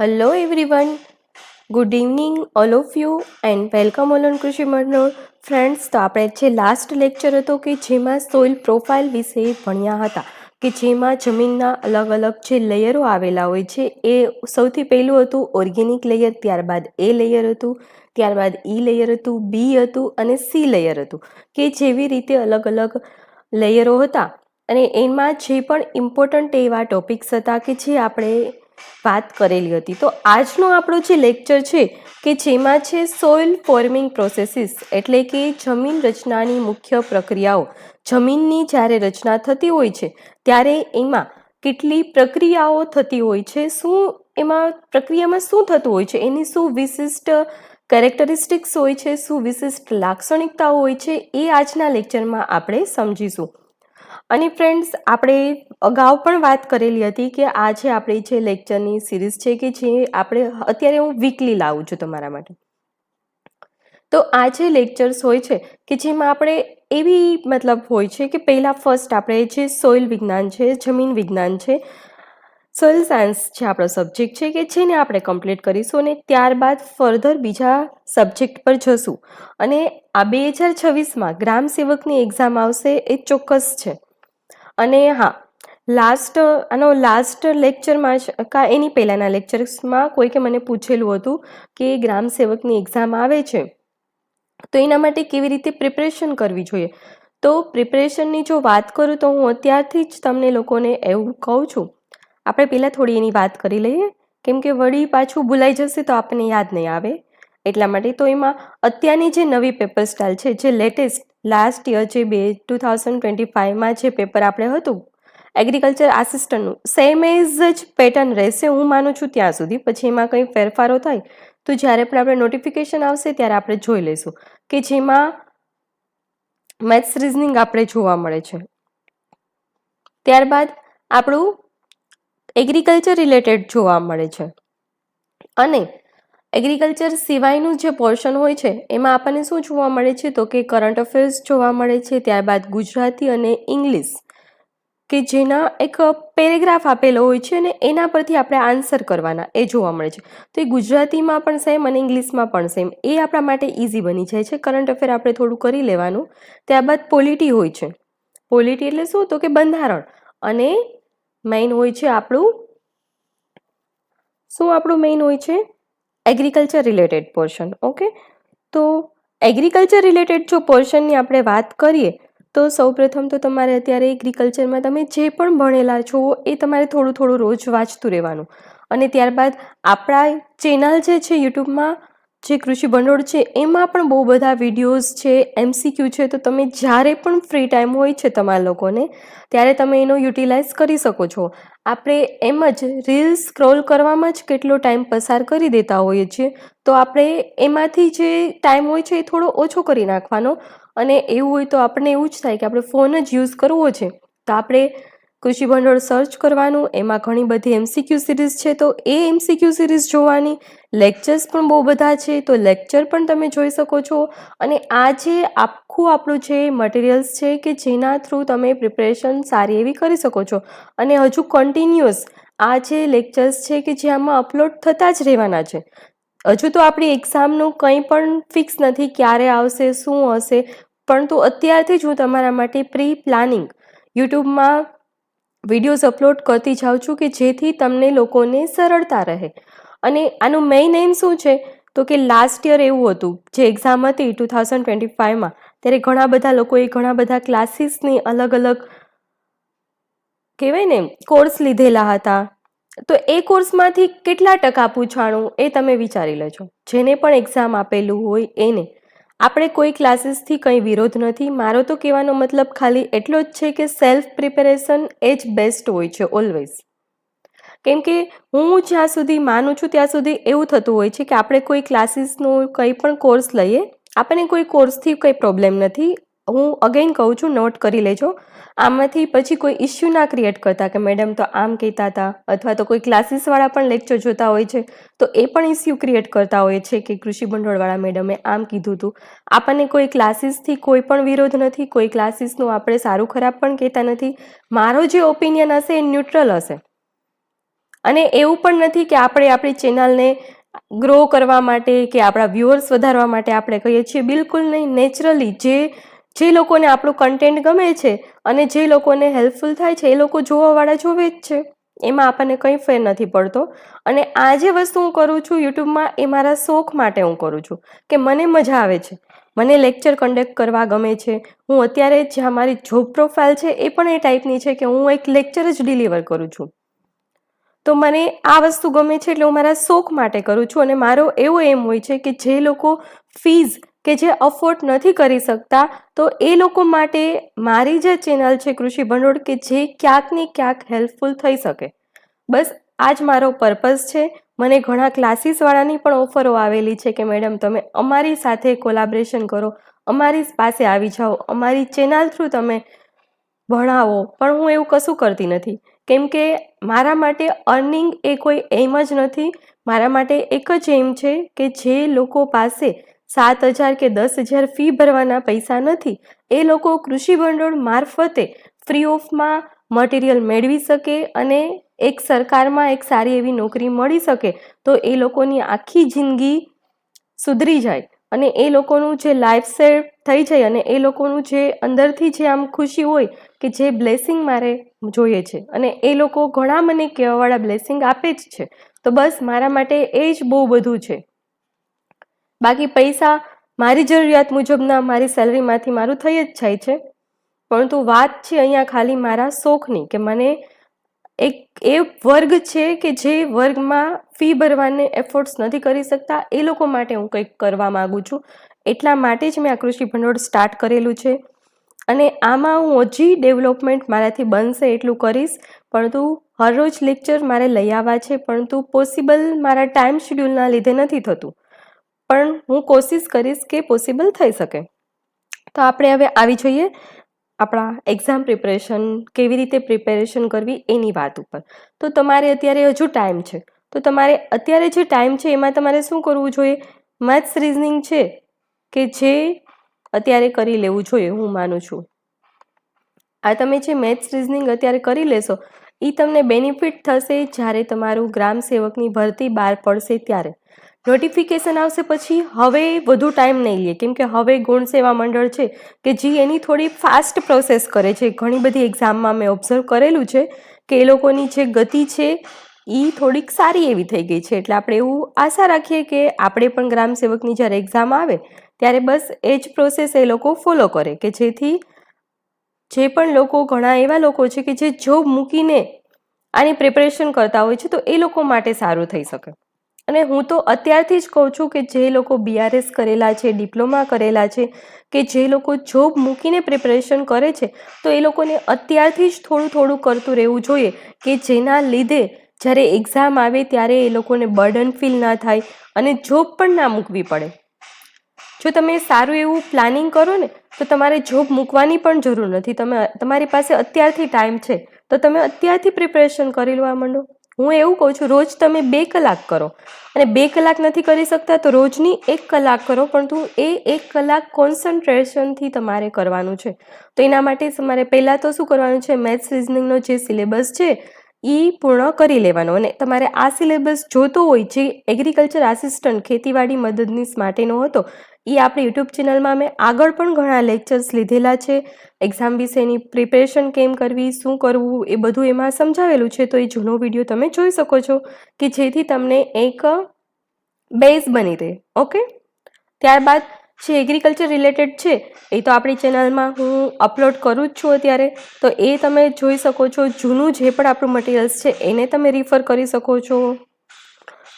Hello everyone, good evening all of you and welcome all on કૃષિ મંડળ friends. તો આપણે જે લાસ્ટ લેક્ચર હતો કે જેમાં સોઇલ પ્રોફાઇલ વિશે ભણ્યા હતા કે જેમાં જમીનના અલગ અલગ જે લેયરો આવેલા હોય છે એ સૌથી પહેલું હતું ઓર્ગેનિક લેયર, ત્યારબાદ એ લેયર હતું, ત્યારબાદ ઈ લેયર હતું, બી હતું અને સી લેયર હતું કે જેવી રીતે અલગ અલગ લેયરો હતા અને એમાં જે પણ ઇમ્પોર્ટન્ટ એવા ટોપિક્સ હતા કે જે આપણે વાત કરેલી હતી. તો આજનો આપણો જે લેક્ચર છે કે જેમાં છે સોઇલ ફોર્મિંગ પ્રોસેસીસ એટલે કે જમીન રચનાની મુખ્ય પ્રક્રિયાઓ. જમીનની જ્યારે રચના થતી હોય છે ત્યારે એમાં કેટલી પ્રક્રિયાઓ થતી હોય છે, શું એમાં પ્રક્રિયામાં શું થતું હોય છે, એની શું વિશિષ્ટ કેરેક્ટરિસ્ટિક્સ હોય છે, શું વિશિષ્ટ લાક્ષણિકતાઓ હોય છે, એ આજના લેક્ચરમાં આપણે સમજીશું. અને ફ્રેન્ડ્સ, આપણે અગાઉ પણ વાત કરેલી હતી કે આ છે આપણી જે લેક્ચરની સિરીઝ છે કે જે આપણે અત્યારે હું વીકલી લાવું છું તમારા માટે. તો આ જે લેક્ચર્સ હોય છે કે જેમાં આપણે એવી હોય છે કે પહેલાં ફર્સ્ટ આપણે જે સોઇલ વિજ્ઞાન છે, જમીન વિજ્ઞાન છે, સોઇલ સાયન્સ છે આપણો સબ્જેક્ટ છે કે જેને આપણે કમ્પ્લીટ કરીશું અને ત્યારબાદ ફર્ધર બીજા સબ્જેક્ટ પર જશું. અને આ 2026માં ગ્રામ સેવકની એક્ઝામ આવશે એ ચોક્કસ છે. અને હા, લાસ્ટ લેક્ચરમાં જ એની પહેલાંના લેક્ચર્સમાં કોઈકે મને પૂછેલું હતું કે ગ્રામ સેવકની એક્ઝામ આવે છે તો એના માટે કેવી રીતે પ્રિપરેશન કરવી જોઈએ. તો પ્રિપરેશનની જો વાત કરું તો હું અત્યારથી જ તમને લોકોને એવું કહું છું, આપણે પહેલાં થોડી એની વાત કરી લઈએ કેમ કે વળી પાછું ભૂલાઈ જશે તો આપણને યાદ નહીં આવે એટલા માટે. તો એમાં અત્યારની જે નવી પેપર સ્ટાઇલ છે, જે લેટેસ્ટ લાસ્ટ યર જે 2025માં જે પેપર આપણે હતું એગ્રીકલ્ચર આસિસ્ટન્ટનું, સેમ એઝ જ પેટર્ન રહેશે હું માનું છું ત્યાં સુધી. પછી એમાં કંઈ ફેરફારો થાય તો જ્યારે પણ આપણે નોટિફિકેશન આવશે ત્યારે આપણે જોઈ લઈશું કે જેમાં મેથ્સ રિઝનિંગ આપણે જોવા મળે છે. ત્યારબાદ આપણું એગ્રીકલ્ચર રિલેટેડ જોવા મળે છે અને એગ્રીકલ્ચર સિવાયનું જે પોર્શન હોય છે એમાં આપણને શું જોવા મળે છે તો કે કરંટ અફેર્સ જોવા મળે છે, ત્યારબાદ ગુજરાતી અને ઇંગ્લિશ કે જેના એક પેરેગ્રાફ આપેલો હોય છે અને એના પરથી આપણે આન્સર કરવાના એ જોવા મળે છે. તો એ ગુજરાતીમાં પણ સેમ અને ઇંગ્લિશમાં પણ સેમ, એ આપણા માટે ઇઝી બની જાય છે. કરંટ અફેર આપણે થોડું કરી લેવાનું. ત્યારબાદ પોલિટી હોય છે. પોલિટી એટલે શું તો કે બંધારણ, અને મેઇન હોય છે આપણું મેઇન હોય છે એગ્રીકલ્ચર રિલેટેડ પોર્શન. ઓકે, તો એગ્રીકલ્ચર રિલેટેડ જો પોર્શનની આપણે વાત કરીએ તો સૌપ્રથમ તો તમારે અત્યારે એગ્રીકલ્ચરમાં તમે જે પણ ભણેલા છો એ તમારે થોડું થોડું રોજ વાંચતું રહેવાનું. અને ત્યારબાદ આપણા ચેનલ જે છે યુટ્યુબમાં જે કૃષિ ભંડોળ છે એમાં પણ બહુ બધા વિડીયોઝ છે, MCQ છે, તો તમે જ્યારે પણ ફ્રી ટાઈમ હોય છે તમારા લોકોને ત્યારે તમે એનો યુટિલાઇઝ કરી શકો છો. આપણે એમ જ રીલ્સ સ્ક્રોલ કરવામાં જ કેટલો ટાઈમ પસાર કરી દેતા હોઈએ છીએ, તો આપણે એમાંથી જે ટાઈમ હોય છે એ થોડો ઓછો કરી નાખવાનો. અને એવું હોય તો આપણને એવું જ થાય કે આપણે ફોન જ યુઝ કરવો છે તો આપણે કૃષિ ભંડોળ સર્ચ કરવાનું, એમાં ઘણી બધી MCQ સિરીઝ છે તો એ MCQ સિરીઝ જોવાની. લેક્ચર્સ પણ બહુ બધા છે તો લેક્ચર પણ તમે જોઈ શકો છો. અને આ જે આખું આપણું જે મટીરિયલ્સ છે કે જેના થ્રુ તમે પ્રિપરેશન સારી એવી કરી શકો છો. અને હજુ કન્ટિન્યુઅસ આ જે લેક્ચર્સ છે કે જે આમાં અપલોડ થતા જ રહેવાના છે. હજુ તો આપણી એક્ઝામનું કંઈ પણ ફિક્સ નથી ક્યારે આવશે, શું હશે, પરંતુ અત્યારથી જ હું તમારા માટે પ્રી પ્લાનિંગ યુટ્યુબમાં વિડીયોઝ અપલોડ કરતી જાઉં છું કે જેથી તમને લોકોને સરળતા રહે. અને આનું મેઇન એમ શું છે તો કે લાસ્ટ યર એવું હતું, જે એક્ઝામ હતી 2025માં, ત્યારે ઘણા બધા લોકોએ ઘણા બધા ક્લાસીસની અલગ અલગ કહેવાય ને કોર્સ લીધેલા હતા. તો એ કોર્સમાંથી કેટલા ટકા પૂછાણું એ તમે વિચારી લેજો. જેને પણ એક્ઝામ આપેલું હોય એને. આપણે કોઈ ક્લાસીસથી કંઈ વિરોધ નથી. મારો તો કહેવાનો મતલબ ખાલી એટલો જ છે કે સેલ્ફ પ્રિપેરેશન એ જ બેસ્ટ હોય છે ઓલવેઝ. કેમ કે હું જ્યાં સુધી માનું છું ત્યાં સુધી એવું થતું હોય છે કે આપણે કોઈ ક્લાસીસનો કંઈ પણ કોર્સ લઈએ, આપણને કોઈ કોર્સથી કંઈ પ્રોબ્લેમ નથી. હું અગેન કહું છું, નોટ કરી લેજો. આમાંથી પછી કોઈ ઇસ્યુ ના ક્રિએટ કરતા કે મેડમ તો આમ કહેતા હતા, અથવા તો કોઈ ક્લાસીસવાળા પણ લેક્ચર જોતા હોય છે તો એ પણ ઇસ્યુ ક્રિએટ કરતા હોય છે કે કૃષિ ભંડોળવાળા મેડમે આમ કીધું હતું. આપણને કોઈ ક્લાસીસથી કોઈ પણ વિરોધ નથી, કોઈ ક્લાસીસનું આપણે સારું ખરાબ પણ કહેતા નથી. મારો જે ઓપિનિયન હશે એ ન્યુટ્રલ હશે. અને એવું પણ નથી કે આપણે આપણી ચેનલને ગ્રો કરવા માટે કે આપણા વ્યુઅર્સ વધારવા માટે આપણે કહીએ છીએ, બિલકુલ નહીં. નેચરલી જે લોકોને આપણું કન્ટેન્ટ ગમે છે અને જે લોકોને હેલ્પફુલ થાય છે એ લોકો જોવાવાળા જોવે જ છે, એમાં આપણને કંઈ ફેર નથી પડતો. અને આ જે વસ્તુ હું કરું છું યુટ્યુબમાં એ મારા શોખ માટે હું કરું છું, કે મને મજા આવે છે, મને લેક્ચર કન્ડક્ટ કરવા ગમે છે. હું અત્યારે જ્યાં મારી જોબ પ્રોફાઇલ છે એ પણ એ ટાઈપની છે કે હું એક લેક્ચર જ ડિલિવર કરું છું. તો મને આ વસ્તુ ગમે છે એટલે હું મારા શોખ માટે કરું છું. અને મારો એવો એમ હોય છે કે જે લોકો ફીઝ કે જે અફોર્ડ નથી કરી શકતા, તો એ લોકો માટે મારી જે ચેનલ છે કૃષિ ભંડોળ, કે જે ક્યાંક ને ક્યાંક હેલ્પફુલ થઈ શકે, બસ આ જ મારો પર્પઝ છે. મને ઘણા ક્લાસીસવાળાની પણ ઓફરો આવેલી છે કે મેડમ તમે અમારી સાથે કોલાબરેશન કરો, અમારી પાસે આવી જાઓ, અમારી ચેનલ થ્રુ તમે ભણાવો. પણ હું એવું કશું કરતી નથી, કેમ કે મારા માટે અર્નિંગ એ કોઈ એમ જ નથી. મારા માટે એક જ એમ છે કે જે લોકો પાસે 7,000 કે 10,000 ફી ભરવાના પૈસા નથી, એ લોકો કૃષિ ભંડોળ મારફતે ફ્રી ઓફમાં મટીરિયલ મેળવી શકે અને એક સરકારમાં એક સારી એવી નોકરી મળી શકે, તો એ લોકોની આખી જિંદગી સુધરી જાય અને એ લોકોનું જે લાઈફ સેટ થઈ જાય અને એ લોકોનું જે અંદરથી જે આમ ખુશી હોય કે જે બ્લેસિંગ મારે જોઈએ છે, અને એ લોકો ઘણા મને કહેવાવાળા બ્લેસિંગ આપે જ છે. તો બસ મારા માટે એ જ બહુ બધું છે. બાકી પૈસા મારી જરૂરિયાત મુજબના મારી સેલરીમાંથી મારું થઈ જ જાય છે. પરંતુ વાત છે અહીંયા ખાલી મારા શોખની, કે મને એક એ વર્ગ છે કે જે વર્ગમાં ફી ભરવાને એફોર્ટ્સ નથી કરી શકતા, એ લોકો માટે હું કંઈક કરવા માગું છું. એટલા માટે જ મેં આ કૃષિ ભંડોળ સ્ટાર્ટ કરેલું છે. અને આમાં હું હજી ડેવલપમેન્ટ મારાથી બનશે એટલું કરીશ. પરંતુ હરરોજ લેક્ચર મારે લઈ આવવા છે, પરંતુ પોસિબલ મારા ટાઈમ શેડ્યુલના લીધે નથી થતું. પણ હું કોશિશ કરીશ કે પોસિબલ થઈ શકે. તો આપણે હવે આવી જઈએ આપણા એક્ઝામ પ્રિપરેશન, કેવી રીતે પ્રિપેરેશન કરવી એની વાત ઉપર. તો તમારે અત્યારે હજુ ટાઈમ છે, તો તમારે અત્યારે જે ટાઈમ છે એમાં તમારે શું કરવું જોઈએ? મેથ્સ રિઝનિંગ છે કે જે અત્યારે કરી લેવું જોઈએ, હું માનું છું. આ તમે જે મેથ્સ રિઝનિંગ અત્યારે કરી લેશો એ તમને બેનિફિટ થશે જ્યારે તમારું ગ્રામ સેવકની ભરતી બહાર પડશે ત્યારે. નોટિફિકેશન આવશે પછી હવે વધુ ટાઈમ નહીં લે, કેમ કે હવે ગુણ સેવા મંડળ છે કે જે એની થોડી ફાસ્ટ પ્રોસેસ કરે છે. ઘણી બધી એક્ઝામમાં મેં ઓબ્ઝર્વ કરેલું છે કે એ લોકોની જે ગતિ છે એ થોડીક સારી એવી થઈ ગઈ છે. એટલે આપણે એવું આશા રાખીએ કે આપણે પણ ગ્રામ સેવકની જ્યારે એક્ઝામ આવે ત્યારે બસ એ જ પ્રોસેસ એ લોકો ફોલો કરે, કે જેથી જે પણ લોકો, ઘણા એવા લોકો છે કે જે જોબ મૂકીને આની પ્રિપરેશન કરતા હોય છે, તો એ લોકો માટે સારું થઈ શકે. અને હું તો અત્યારથી જ કહું છું કે જે લોકો BRS કરેલા છે, ડિપ્લોમા કરેલા છે, કે જે લોકો જોબ મૂકીને પ્રિપરેશન કરે છે, તો એ લોકોને અત્યારથી જ થોડું થોડું કરતું રહેવું જોઈએ, કે જેના લીધે જ્યારે એક્ઝામ આવે ત્યારે એ લોકોને બર્ડન ફીલ ના થાય અને જોબ પણ ના મૂકવી પડે. જો તમે સારું એવું પ્લાનિંગ કરો ને તો તમારે જોબ મૂકવાની પણ જરૂર નથી. તમારી પાસે અત્યારથી ટાઈમ છે તો તમે અત્યારથી પ્રિપરેશન કરી લેવા માંડો. હું એવું કહું છું, રોજ તમે 2 કલાક કરો, અને 2 કલાક નથી કરી શકતા તો રોજની 1 કલાક કરો, પરંતુ એ 1 કલાક કોન્સન્ટ્રેશનથી તમારે કરવાનું છે. તો એના માટે તમારે પહેલાં તો શું કરવાનું છે? મેથ્સ રિઝનિંગનો જે સિલેબસ છે એ પૂર્ણ કરી લેવાનો. અને તમારે આ સિલેબસ જોતો હોય, જે એગ્રીકલ્ચર આસિસ્ટન્ટ ખેતીવાડી મદદનીશ માટેનો હતો, એ આપણી યુટ્યુબ ચેનલમાં મેં આગળ પણ ઘણા લેક્ચર્સ લીધેલા છે. એક્ઝામ વિશેની પ્રિપરેશન કેમ કરવી, શું કરવું, એ બધું એમાં સમજાવેલું છે. તો એ જૂનો વિડીયો તમે જોઈ શકો છો, કે જેથી તમને એક બેઝ બની રહે. ઓકે, ત્યારબાદ જે એગ્રીકલ્ચર રિલેટેડ છે એ તો આપણી ચેનલમાં હું અપલોડ કરું જ છું અત્યારે, તો એ તમે જોઈ શકો છો. જૂનું જે પણ આપણું મટીરિયલ્સ છે એને તમે રિફર કરી શકો છો.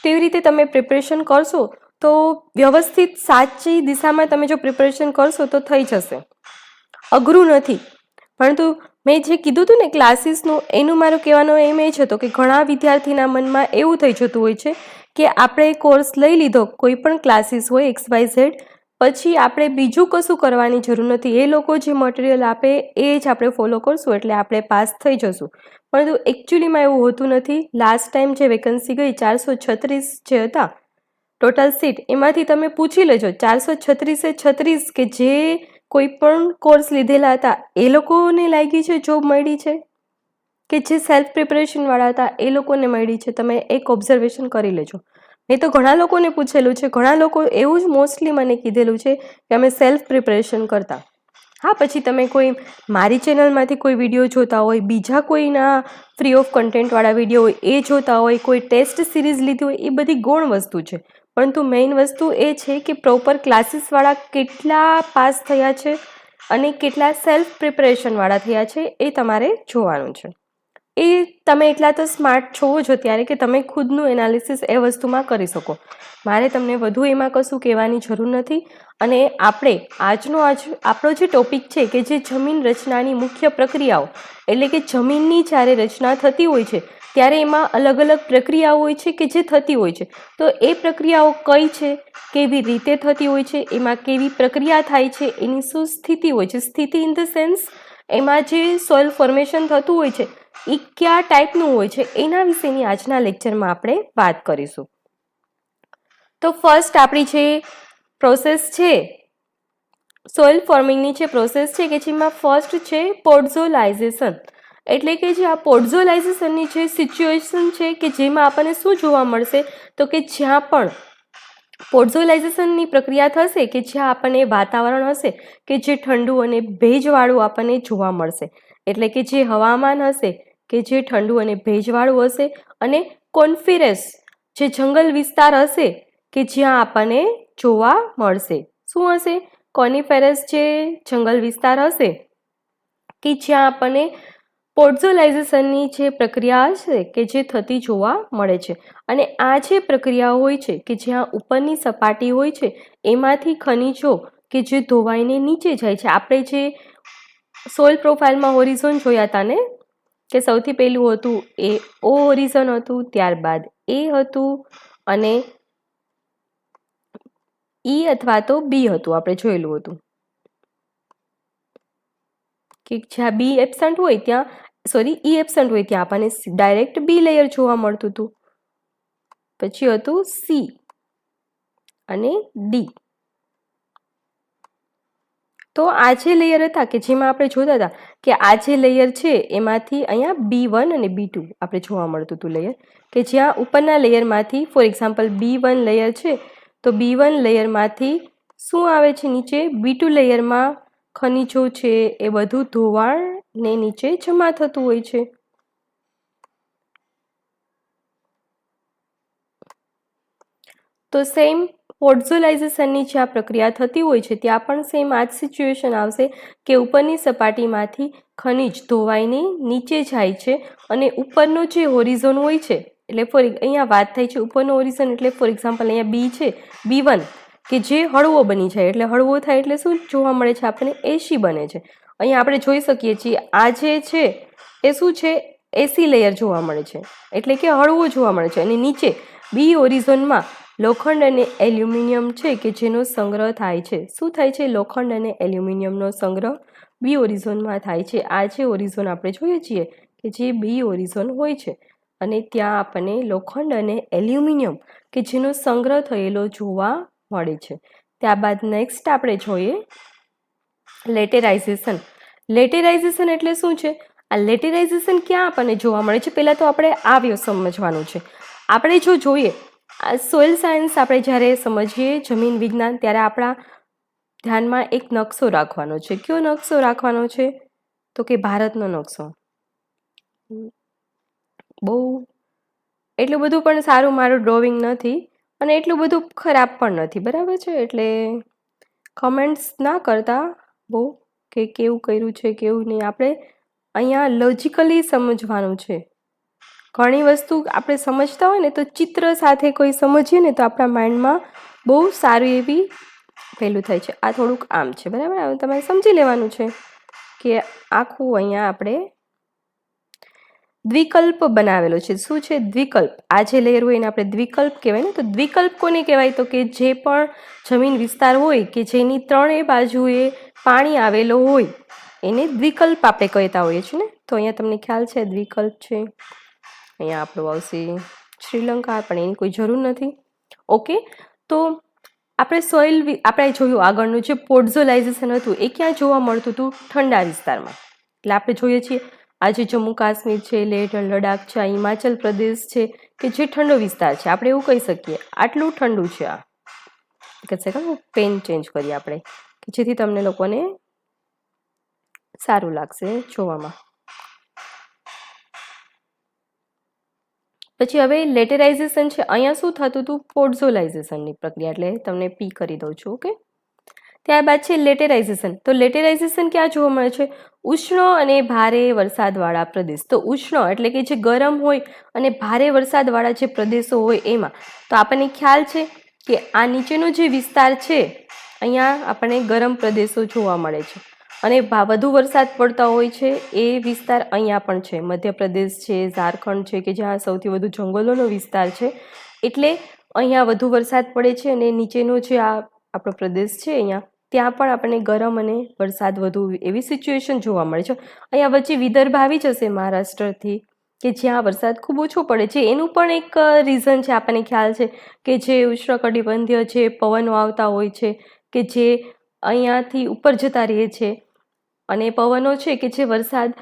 તેવી રીતે તમે પ્રિપરેશન કરશો તો વ્યવસ્થિત સાચી દિશામાં તમે જો પ્રિપરેશન કરશો તો થઈ જશે. અઘરું નથી. પરંતુ મેં જે કીધું હતું ને ક્લાસીસનું, એનું મારો કહેવાનો એમ એ જ હતો કે ઘણા વિદ્યાર્થીના મનમાં એવું થઈ જતું હોય છે કે આપણે કોર્સ લઈ લીધો, કોઈ પણ ક્લાસીસ હોય XYZ, પછી આપણે બીજું કશું કરવાની જરૂર નથી. એ લોકો જે મટીરિયલ આપે એ જ આપણે ફોલો કરશું એટલે આપણે પાસ થઈ જશું. પરંતુ એકચ્યુઅલીમાં એવું હોતું નથી. લાસ્ટ ટાઈમ જે વેકન્સી ગઈ 436 જે હતા ટોટલ સીટ, એમાંથી તમે પૂછી લેજો 436 કે જે કોઈ પણ કોર્સ લીધેલા હતા એ લોકોને લાગી છે જોબ મળી છે, કે જે સેલ્ફ પ્રિપરેશનવાળા હતા એ લોકોને મળી છે. તમે એક ઓબ્ઝર્વેશન કરી લેજો. મેં તો ઘણા લોકોને પૂછેલું છે, ઘણા લોકો એવું જ મોસ્ટલી મને કીધેલું છે કે અમે સેલ્ફ પ્રિપરેશન કરતા. હા, પછી તમે કોઈ મારી ચેનલમાંથી કોઈ વિડીયો જોતા હોય, બીજા કોઈના ફ્રી ઓફ કન્ટેન્ટવાળા વિડીયો હોય એ જોતા હોય, કોઈ ટેસ્ટ સિરીઝ લીધી હોય, એ બધી ગૌણ વસ્તુ છે. પરંતુ મેઇન વસ્તુ એ છે કે પ્રોપર ક્લાસીસવાળા કેટલા પાસ થયા છે અને કેટલા સેલ્ફ પ્રિપરેશનવાળા થયા છે એ તમારે જોવાનું છે. એ તમે એટલા તો સ્માર્ટ છો જ ત્યારે કે તમે ખુદનું એનાલિસિસ એ વસ્તુમાં કરી શકો. મારે તમને વધુ એમાં કશું કહેવાની જરૂર નથી. અને આપણે આપણો જે ટોપિક છે કે જે જમીન રચનાની મુખ્ય પ્રક્રિયાઓ, એટલે કે જમીનની જ્યારે રચના થતી હોય છે ત્યારે એમાં અલગ અલગ પ્રક્રિયાઓ હોય છે કે જે થતી હોય છે. તો એ પ્રક્રિયાઓ કઈ છે, કેવી રીતે થતી હોય છે, એમાં કેવી પ્રક્રિયા થાય છે, એની શું સ્થિતિ હોય છે. સ્થિતિ ઇન ધ સેન્સ એમાં જે સોઇલ ફોર્મેશન થતું હોય છે એ કયા ટાઈપનું હોય છે, એના વિશેની આજના લેક્ચરમાં આપણે વાત કરીશું. તો ફર્સ્ટ આપણી જે પ્રોસેસ છે સોઇલ ફોર્મિંગની જે પ્રોસેસ છે કે જેમાં ફર્સ્ટ છે પોડઝોલાઇઝેશન. એટલે કે જે આ પોડઝોલાઇઝેશનની જે સિચ્યુએશન છે કે જેમાં આપણને શું જોવા મળશે તો કે જ્યાં પણ પોડઝોલાઇઝેશનની પ્રક્રિયા થશે કે જ્યાં આપણને વાતાવરણ હશે કે જે ઠંડુ અને ભેજવાળું આપણને જોવા મળશે. એટલે કે જે હવામાન હશે કે જે ઠંડુ અને ભેજવાળું હશે, અને કોન્ફિરસ જે જંગલ વિસ્તાર હશે કે જ્યાં આપણને જોવા મળશે. શું હશે? કોનિફેરસ જે જંગલ વિસ્તાર હશે કે જ્યાં આપણને પોડઝોલાઇઝેશનની જે પ્રક્રિયા હશે કે જે થતી જોવા મળે છે. અને આ જે પ્રક્રિયા હોય છે કે જ્યાં ઉપરની સપાટી હોય છે એમાંથી ખનિજો કે જે ધોવાઈને નીચે જાય છે. આપણે જે સોઇલ પ્રોફાઇલમાં હોરિઝોન જોયા હતા ને કે સૌથી પહેલું હતું એ ઓ હોરિઝોન હતું, ત્યારબાદ એ હતું અને ઈ અથવા તો બી હતું. આપણે જોયેલું હતું કે જ્યાં બી એબસન્ટ હોય ત્યાં ઈ એબસન્ટ હોય ત્યાં આપણને ડાયરેક્ટ બી લેયર જોવા મળતું હતું. પછી હતું સી અને ડી. તો આ જે લેયર હતા કે જેમાં આપણે જોતા હતા કે આ જે લેયર છે એમાંથી અહીંયા B1 અને B2 આપણે જોવા મળતું હતું લેયર, કે જ્યાં ઉપરના લેયરમાંથી ફોર એક્ઝામ્પલ B1 લેયર છે તો B1 લેયરમાંથી શું આવે છે નીચે B2 લેયરમાં ખનિજો છે એ બધું ધોવાણને નીચે જમા થતું હોય છે. તો સેમ પોડઝોલાઇઝેશનની જે આ પ્રક્રિયા થતી હોય છે ત્યાં પણ સેમ આ જ સિચ્યુએશન આવશે કે ઉપરની સપાટીમાંથી ખનિજ ધોવાઈને નીચે જાય છે અને ઉપરનો જે હોરિઝોન હોય છે એટલે અહીંયા વાત થઈ છે ઉપરનો હોરિઝોન એટલે ફોર એક્ઝામ્પલ અહીંયા બી છે B1 કે જે હળવો બની જાય, એટલે હળવો થાય એટલે શું જોવા મળે છે આપણને એસી બને છે. અહીંયા આપણે જોઈ શકીએ છીએ આ જે છે એ શું છે એસી લેયર જોવા મળે છે એટલે કે હળવો જોવા મળે છે. અને નીચે બી હોરિઝોનમાં લોખંડ અને એલ્યુમિનિયમ છે કે જેનો સંગ્રહ થાય છે. શું થાય છે? લોખંડ અને એલ્યુમિનિયમનો સંગ્રહ બી હોરિઝોનમાં થાય છે. આ જે હોરિઝોન આપણે જોઈએ છીએ કે જે બી હોરિઝોન હોય છે અને ત્યાં આપણને લોખંડ અને એલ્યુમિનિયમ કે જેનો સંગ્રહ થયેલો જોવા મળે છે. ત્યારબાદ નેક્સ્ટ આપણે જોઈએ લેટેરાઇઝેશન. લેટેરાઇઝેશન એટલે શું છે? આ લેટેરાઇઝેશન ક્યાં આપણને જોવા મળે છે પહેલાં તો આપણે આ સમજવાનું છે. આપણે જો જોઈએ આ સોઇલ સાયન્સ આપણે જ્યારે સમજીએ જમીન વિજ્ઞાન ત્યારે આપણા ધ્યાનમાં એક નકશો રાખવાનો છે. કયો નકશો રાખવાનો છે? તો કે ભારતનો નકશો. બહુ એટલું બધું પણ સારું મારું ડ્રોઈંગ નથી અને એટલું બધું ખરાબ પણ નથી, બરાબર છે? એટલે કમેન્ટ્સ ના કરતા બહુ કે કેવું કર્યું છે કેવું નહીં. આપણે અહીંયા લોજિકલી સમજવાનું છે. ઘણી વસ્તુ આપણે સમજતા હોય ને તો ચિત્ર સાથે કોઈ સમજીએ ને તો આપણા માઇન્ડમાં બહુ સારી એવી પેલું થાય છે. આ થોડુંક આમ છે, બરાબર? હવે તમારે સમજી લેવાનું છે કે આખું અહીંયા આપણે દ્વિકલ્પ બનાવેલો છે. શું છે? દ્વિકલ્પ. આ જે લેયર હોય એને આપણે દ્વિકલ્પ કહેવાય ને. તો દ્વિકલ્પ કોને કહેવાય? તો કે જે પણ જમીન વિસ્તાર હોય કે જેની ત્રણેય બાજુએ પાણી આવેલો હોય એને દ્વિકલ્પ આપણે કહેતા હોઈએ છીએ ને. તો અહીંયા તમને ખ્યાલ છે દ્વિકલ્પ છે. અહીંયા આપણું આવશે શ્રીલંકા, પણ એની કોઈ જરૂર નથી. ઓકે, તો આપણે જોયું આગળનું જે પોડઝોલાઇઝેશન હતું એ ક્યાં જોવા મળતું હતું? ઠંડા વિસ્તારમાં. એટલે આપણે જોઈએ છીએ આ જે જમ્મુ કાશ્મીર છે, લેહ લડાખ છે, હિમાચલ પ્રદેશ છે કે જે ઠંડો વિસ્તાર છે, આપણે એવું કહી શકીએ આટલું ઠંડુ છે આ. કહેશે કે પેન ચેન્જ કરીએ આપણે કે જેથી તમને લોકોને સારું લાગશે જોવામાં. પછી હવે લેટેરાઇઝેશન છે. અહીંયા શું થતું હતું? પોડઝોલાઇઝેશનની પ્રક્રિયા, એટલે તમને પી કરી દઉં છું. ઓકે, ત્યારબાદ છે લેટેરાઇઝેશન. તો લેટેરાઇઝેશન ક્યાં જોવા મળે છે? ઉષ્ણ અને ભારે વરસાદવાળા પ્રદેશ. તો ઉષ્ણ એટલે કે જે ગરમ હોય અને ભારે વરસાદવાળા જે પ્રદેશો હોય એમાં. તો આપણને ખ્યાલ છે કે આ નીચેનો જે વિસ્તાર છે અહીંયા આપણને ગરમ પ્રદેશો જોવા મળે છે અને વધુ વરસાદ પડતા હોય છે એ વિસ્તાર અહીંયા પણ છે. મધ્યપ્રદેશ છે, ઝારખંડ છે કે જ્યાં સૌથી વધુ જંગલોનો વિસ્તાર છે, એટલે અહીંયા વધુ વરસાદ પડે છે. અને નીચેનો જે આ આપણો પ્રદેશ છે અહીંયા, ત્યાં પણ આપણને ગરમ અને વરસાદ વધુ એવી સિચ્યુએશન જોવા મળે છે. અહીંયા વચ્ચે વિદર્ભ આવી જશે મહારાષ્ટ્રથી કે જ્યાં વરસાદ ખૂબ ઓછો પડે છે. એનું પણ એક રીઝન છે, આપણને ખ્યાલ છે કે જે ઉષ્ણકટિબંધીય જે પવનો આવતા હોય છે કે જે અહીંયાથી ઉપર જતા રહે છે અને પવનો છે કે જે વરસાદ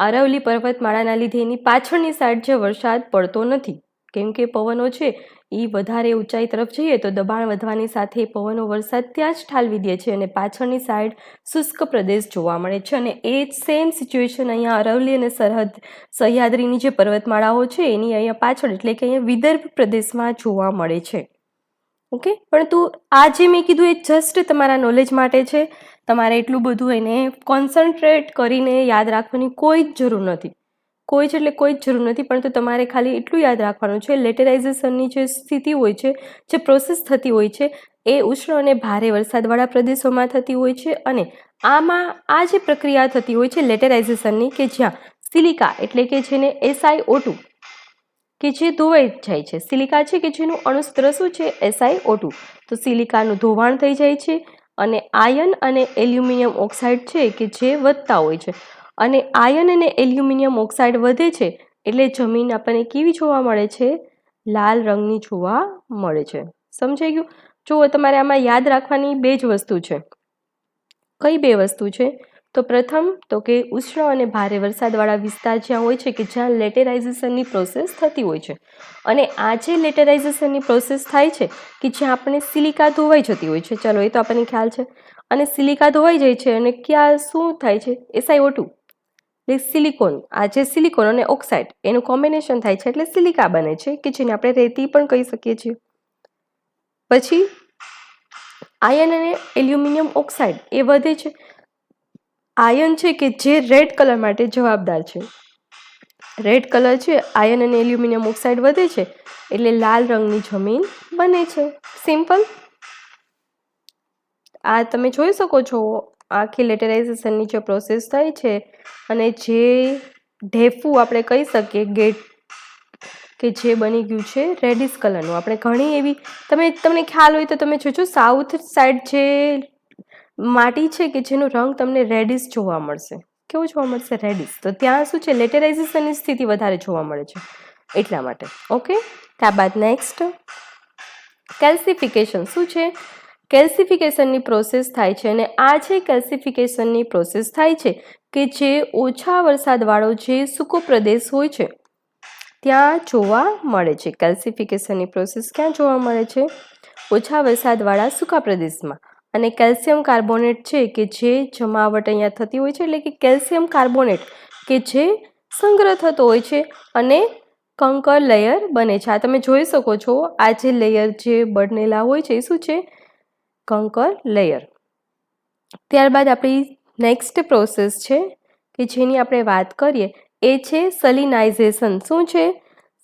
અરાવલી પર્વતમાળાના લીધે એની પાછળની સાઈડ જે વરસાદ પડતો નથી, કેમ કે પવનો છે એ વધારે ઊંચાઈ તરફ જઈએ તો દબાણ વધવાની સાથે પવનો વરસાદ ત્યાં જ ઠાલવી દે છે અને પાછળની સાઈડ શુષ્ક પ્રદેશ જોવા મળે છે. અને એ જ સેમ સિચ્યુએશન અહીંયા અરાવલી અને સહ્યાદ્રીની જે પર્વતમાળાઓ છે એની અહીંયા પાછળ, એટલે કે અહીંયા વિદર્ભ પ્રદેશમાં જોવા મળે છે. ઓકે, પરંતુ આ જે મેં કીધું એ જસ્ટ તમારા નોલેજ માટે છે. તમારે એટલું બધું એને કોન્સન્ટ્રેટ કરીને યાદ રાખવાની કોઈ જ જરૂર નથી. કોઈ જ એટલે કોઈ જ જરૂર નથી, પરંતુ તમારે ખાલી એટલું યાદ રાખવાનું છે લેટેરાઇઝેશનની જે સ્થિતિ હોય છે, જે પ્રોસેસ થતી હોય છે એ ઉષ્ણ અને ભારે વરસાદવાળા પ્રદેશોમાં થતી હોય છે. અને આમાં આ જે પ્રક્રિયા થતી હોય છે લેટેરાઇઝેશનની, કે જ્યાં સિલિકા એટલે કે જેને SiO2 કે જે ધોવાઈ જાય છે, સિલિકા છે કે જેનું અણુસ્ત્ર શું છે? SiO2. તો સિલિકાનું ધોવાણ થઈ જાય છે અને આયર્ન અને એલ્યુમિનિયમ ઓક્સાઇડ છે કે જે વધતા હોય છે. અને આયર્ન અને એલ્યુમિનિયમ ઓક્સાઇડ વધે છે એટલે જમીન આપણને કેવી જોવા મળે છે? લાલ રંગની જોવા મળે છે. સમજાઈ ગયું? જુઓ, તમારે આમાં યાદ રાખવાની બે જ વસ્તુ છે. કઈ બે વસ્તુ છે? તો પ્રથમ તો કે ઉષ્ણ અને ભારે વરસાદવાળા વિસ્તાર જ્યાં હોય છે કે જ્યાં લેટેરાઇઝેશનની પ્રોસેસ થતી હોય છે. અને આ જે લેટેરાઇઝેશનની પ્રોસેસ થાય છે કે જ્યાં આપણે સિલિકા ધોવાઈ જતી હોય છે, ચલો એ તો આપણને ખ્યાલ છે. અને સિલિકા ધોવાઈ જાય છે અને ક્યાં શું થાય છે? SiO2 એટલે સિલિકોન. આ જે સિલિકોન અને ઓક્સાઇડ એનું કોમ્બિનેશન થાય છે એટલે સિલિકા બને છે કે જેને આપણે રેતી પણ કહી શકીએ છીએ. પછી આયર્ન અને એલ્યુમિનિયમ ઓક્સાઇડ એ વધે છે. આયર્ન છે કે જે રેડ કલર માટે જવાબદાર છે. રેડ કલર છે, આયર્ન અને એલ્યુમિનિયમ ઓક્સાઇડ વધે છે એટલે લાલ રંગની જમીન બને છે. સિમ્પલ. આ તમે જોઈ શકો છો આખી લેટેરાઇઝેશનની જે પ્રોસેસ થાય છે અને જે ઢેફું આપણે કહી શકીએ ગેટ કે જે બની ગયું છે રેડિશ કલરનું. આપણે ઘણી એવી તમને ખ્યાલ હોય તો તમે જોજો સાઉથ સાઈડ જે માટી છે કે જેનો રંગ તમને રેડિશ જોવા મળશે. કેવું જોવા મળશે? રેડિશ. તો ત્યાં શું છે? લેટેરાઇઝેશનની સ્થિતિ વધારે જોવા મળે છે એટલા માટે. ઓકે, ત્યારબાદ નેક્સ્ટ કેલ્સિફિકેશન. શું છે? કેલ્સિફિકેશનની પ્રોસેસ થાય છે અને આ જે કેલ્સિફિકેશનની પ્રોસેસ થાય છે કે જે ઓછા વરસાદવાળો જે સૂકો પ્રદેશ હોય છે ત્યાં જોવા મળે છે. કેલ્સિફિકેશનની પ્રોસેસ ક્યાં જોવા મળે છે? ઓછા વરસાદવાળા સૂકા પ્રદેશમાં. અને કેલ્શિયમ કાર્બોનેટ છે કે જે જમાવટ અહીંયા થતી હોય છે, એટલે કે કેલ્શિયમ કાર્બોનેટ કે જે સંગ્રહ થતો હોય છે અને કંકર લેયર બને છે. આ તમે જોઈ શકો છો, આ જે લેયર જે બનેલા હોય છે એ શું છે? કંકર લેયર. ત્યારબાદ આપણી નેક્સ્ટ પ્રોસેસ છે કે જેની આપણે વાત કરીએ એ છે સલિનાઇઝેશન. શું છે?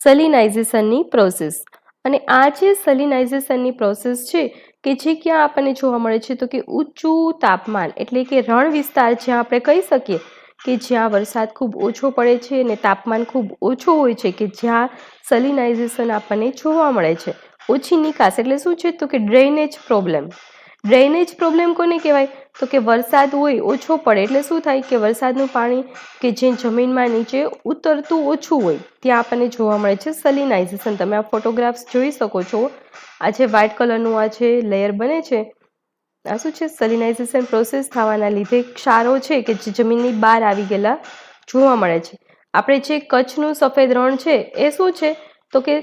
સલિનાઇઝેશનની પ્રોસેસ. અને આ જે સલિનાઇઝેશનની પ્રોસેસ છે કે જે ક્યાં આપણને જોવા મળે છે? તો કે ઊંચું તાપમાન એટલે કે રણ વિસ્તાર જ્યાં આપણે કહી શકીએ કે જ્યાં વરસાદ ખૂબ ઓછો પડે છે અને તાપમાન ખૂબ ઓછું હોય છે કે જ્યાં સલિનાઇઝેશન આપણને જોવા મળે છે. ઓછી નિકાસ એટલે શું છે? તો કે ડ્રેનેજ પ્રોબ્લેમ. ડ્રેનેજ પ્રોબ્લેમ કોને કહેવાય? તો કે વરસાદ હોય ઓછો પડે એટલે શું થાય કે વરસાદનું પાણી કે જે જમીનમાં નીચે ઉતરતું ઓછું હોય ત્યાં આપણને જોવા મળે છે સલિનાઇઝેશન. તમે આ ફોટોગ્રાફ્સ જોઈ શકો છો. આ જે વ્હાઇટ કલરનું આ જે લેયર બને છે આ શું છે? સલિનાઇઝેશન પ્રોસેસ થવાના લીધે ક્ષારો છે કે જે જમીનની બહાર આવી ગયેલા જોવા મળે છે. આપણે જે કચ્છનું સફેદ રણ છે એ શું છે તો કે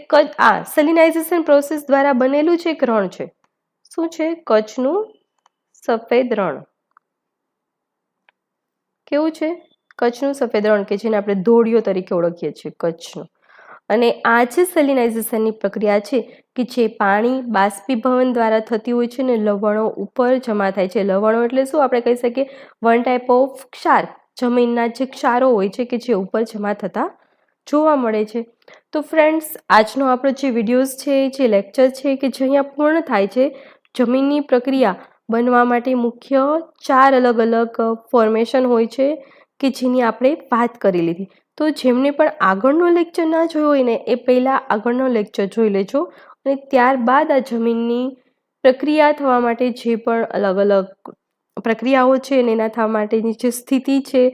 સેલિનાઇઝેશન પ્રોસેસ દ્વારા બનેલું છે એક રણ છે. શું છે? કચ્છનું સફેદ રણ. કેવું છે? કચ્છનું સફેદ રણ, કે જેને આપણે ધોળિયો તરીકે ઓળખીએ છીએ કચ્છનું. અને આ જે સેલિનાઇઝેશનની પ્રક્રિયા છે કે જે પાણી બાષ્પીભવન દ્વારા થતી હોય છે ને લવણો ઉપર જમા થાય છે. લવણો એટલે શું? આપણે કહી શકીએ વન ટાઈપ ઓફ ક્ષાર, જમીનના જે ક્ષારો હોય છે કે જે ઉપર જમા થતા જોવા મળે છે. તો ફ્રેન્ડ્સ, આજનો આપણો જે વિડીયોઝ છે, જે લેક્ચર છે કે જે અહીંયા પૂર્ણ થાય છે. જમીનની પ્રક્રિયા બનવા માટે મુખ્ય 4 અલગ અલગ ફોર્મેશન હોય છે કે જેની આપણે વાત કરી લીધી. તો જેમને પણ આગળનો લેક્ચર ના જોયો હોય ને એ પહેલાં આગળનો લેક્ચર જોઈ લેજો અને ત્યારબાદ આ જમીનની પ્રક્રિયા થવા માટે જે પણ અલગ અલગ પ્રક્રિયાઓ છે અને એના થવા માટેની જે સ્થિતિ છે,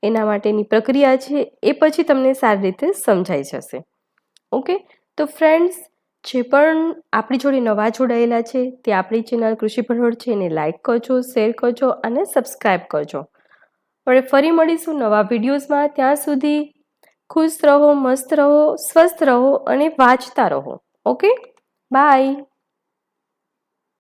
એના માટેની પ્રક્રિયા છે એ પછી તમને સારી રીતે સમજાઈ જશે. ઓકે, તો ફ્રેન્ડ્સ, જે પણ આપણી જોડે નવા જોડાયેલા છે તે આપણી ચેનલ કૃષિ ભંડોળ છે એને લાઇક કરજો, શેર કરજો અને સબસ્ક્રાઈબ કરજો. હવે ફરી મળીશું નવા વિડીયોઝમાં. ત્યાં સુધી ખુશ રહો, મસ્ત રહો, સ્વસ્થ રહો અને વાંચતા રહો. Okay, by.